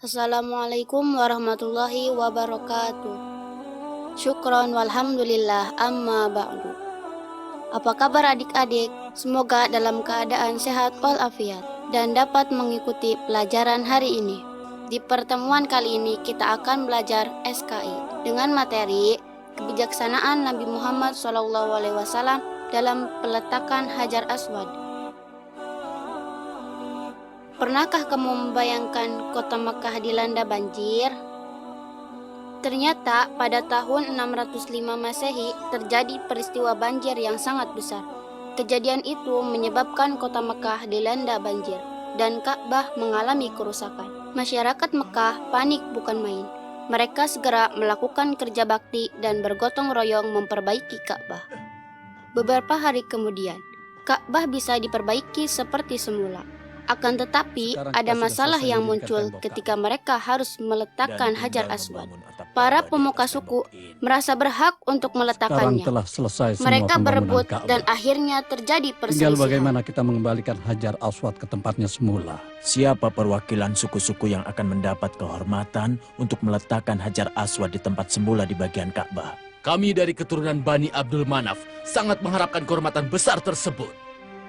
Assalamualaikum warahmatullahi wabarakatuh. Syukron walhamdulillah amma ba'du. Apa kabar adik-adik? Semoga dalam keadaan sehat walafiat dan dapat mengikuti pelajaran hari ini. Di pertemuan kali ini kita akan belajar SKI dengan materi kebijaksanaan Nabi Muhammad SAW dalam peletakan Hajar Aswad. Pernahkah kamu membayangkan kota Makkah dilanda banjir? Ternyata pada tahun 605 Masehi terjadi peristiwa banjir yang sangat besar. Kejadian itu menyebabkan kota Makkah dilanda banjir dan Ka'bah mengalami kerusakan. Masyarakat Makkah panik bukan main. Mereka segera melakukan kerja bakti dan bergotong royong memperbaiki Ka'bah. Beberapa hari kemudian, Ka'bah bisa diperbaiki seperti semula. Akan tetapi, ada masalah yang muncul ketika mereka harus meletakkan Hajar Aswad. Para pemuka suku merasa berhak untuk meletakkannya. Mereka berebut dan akhirnya terjadi perselisihan. Tinggal bagaimana kita mengembalikan Hajar Aswad ke tempatnya semula. Siapa perwakilan suku-suku yang akan mendapat kehormatan untuk meletakkan Hajar Aswad di tempat semula di bagian Ka'bah? Kami dari keturunan Bani Abdul Manaf sangat mengharapkan kehormatan besar tersebut.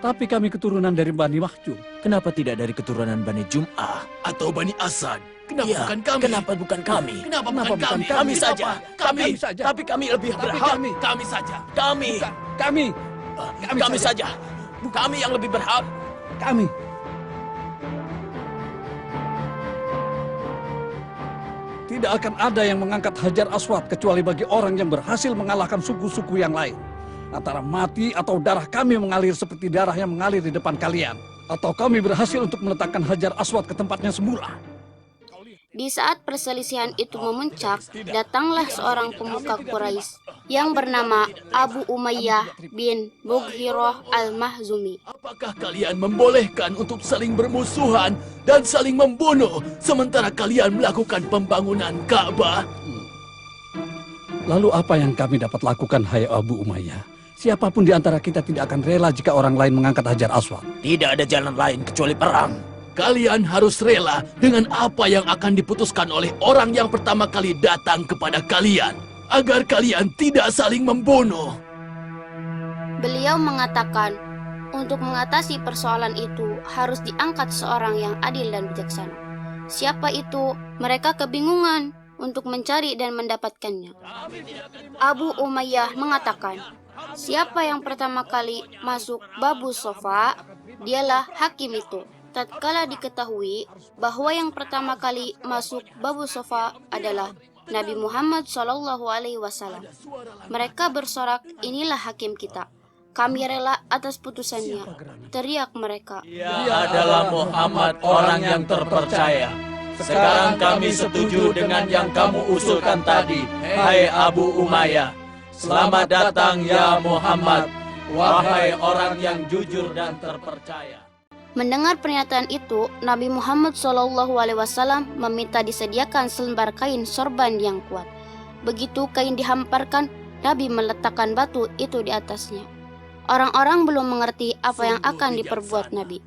Tapi kami keturunan dari Bani Mahjub. Kenapa tidak dari keturunan Bani Jum'ah? Atau Bani Asad? Kenapa Ya, bukan kami? Kenapa bukan kami? Kenapa Kenapa bukan bukan kami? Kami saja. Kami saja. Tapi kami lebih Tapi berhak. Kami saja. Kami. Bukan, kami. Kami saja. Kami yang lebih berhak. Kami. Tidak akan ada yang mengangkat Hajar Aswad kecuali bagi orang yang berhasil mengalahkan suku-suku yang lain. Antara mati atau darah kami mengalir seperti darah yang mengalir di depan kalian. Atau kami berhasil untuk meletakkan Hajar Aswad ke tempatnya semula. Di saat perselisihan itu memuncak, datanglah seorang pemuka Quraisy yang bernama Abu Umayyah bin Mughirah al-Mahzumi. Apakah kalian membolehkan untuk saling bermusuhan dan saling membunuh sementara kalian melakukan pembangunan Ka'bah? Lalu apa yang kami dapat lakukan, hai Abu Umayyah? Siapapun di antara kita tidak akan rela jika orang lain mengangkat Hajar Aswad. Tidak ada jalan lain kecuali perang. Kalian harus rela dengan apa yang akan diputuskan oleh orang yang pertama kali datang kepada kalian, agar kalian tidak saling membunuh. Beliau mengatakan, untuk mengatasi persoalan itu harus diangkat seorang yang adil dan bijaksana. Siapa itu? Mereka kebingungan untuk mencari dan mendapatkannya. Abu Umayyah mengatakan, siapa yang pertama kali masuk Babu Sofa, dialah hakim itu. Tatkala diketahui bahwa yang pertama kali masuk Babu Sofa adalah Nabi Muhammad SAW, mereka bersorak, inilah hakim kita. Kami rela atas putusannya, teriak mereka. Dia adalah Muhammad, orang yang terpercaya. Sekarang kami setuju dengan yang kamu usulkan tadi, hai Abu Umayyah. Selamat datang ya Muhammad, wahai orang yang jujur dan terpercaya. Mendengar pernyataan itu, Nabi Muhammad SAW meminta disediakan selembar kain sorban yang kuat. Begitu kain dihamparkan, Nabi meletakkan batu itu di atasnya. Orang-orang belum mengerti apa yang akan diperbuat Nabi.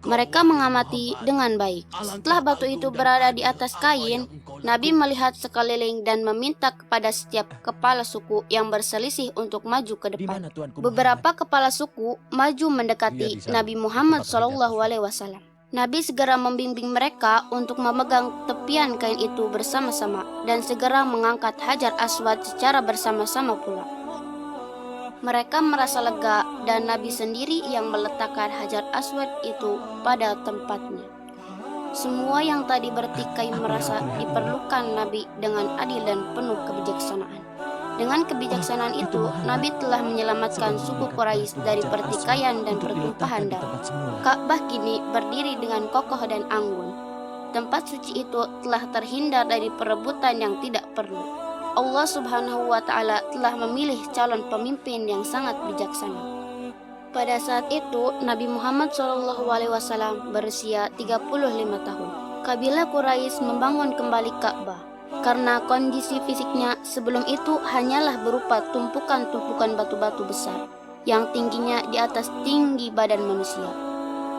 Mereka mengamati dengan baik. Setelah batu itu berada di atas kain, Nabi melihat sekeliling dan meminta kepada setiap kepala suku yang berselisih untuk maju ke depan. Beberapa kepala suku maju mendekati Nabi Muhammad SAW. Nabi segera membimbing mereka untuk memegang tepian kain itu bersama-sama dan segera mengangkat Hajar Aswad secara bersama-sama pula. Mereka merasa lega dan Nabi sendiri yang meletakkan Hajar Aswad itu pada tempatnya. Semua yang tadi bertikai merasa diperlukan Nabi dengan adil dan penuh kebijaksanaan. Dengan kebijaksanaan itu, Nabi telah menyelamatkan suku Quraisy dari pertikaian dan pertumpahan darah. Ka'bah kini berdiri dengan kokoh dan anggun. Tempat suci itu telah terhindar dari perebutan yang tidak perlu. Allah Subhanahu wa Ta'ala telah memilih calon pemimpin yang sangat bijaksana. Pada saat itu, Nabi Muhammad SAW berusia 35 tahun. Kabilah Quraisy membangun kembali Ka'bah. Karena kondisi fisiknya sebelum itu hanyalah berupa tumpukan-tumpukan batu-batu besar yang tingginya di atas tinggi badan manusia,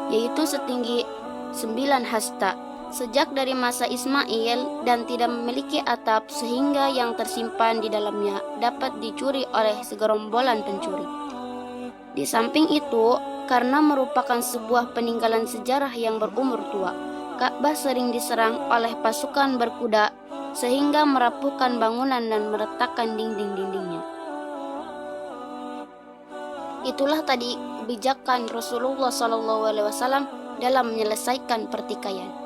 yaitu setinggi 9 hasta, sejak dari masa Ismail dan tidak memiliki atap sehingga yang tersimpan di dalamnya dapat dicuri oleh segerombolan pencuri. Di samping itu, karena merupakan sebuah peninggalan sejarah yang berumur tua, Ka'bah sering diserang oleh pasukan berkuda sehingga merapuhkan bangunan dan meretakkan dinding-dindingnya. Itulah tadi kebijakan Rasulullah SAW dalam menyelesaikan pertikaian.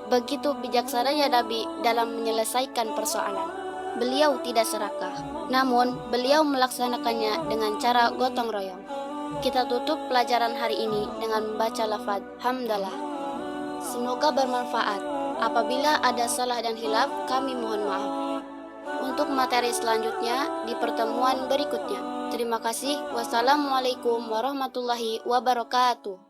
Begitu bijaksananya Nabi dalam menyelesaikan persoalan. Beliau tidak serakah, namun beliau melaksanakannya dengan cara gotong royong. Kita tutup pelajaran hari ini dengan membaca lafaz hamdalah. Semoga bermanfaat. Apabila ada salah dan hilaf, kami mohon maaf. Untuk materi selanjutnya di pertemuan berikutnya. Terima kasih. Wassalamualaikum warahmatullahi wabarakatuh.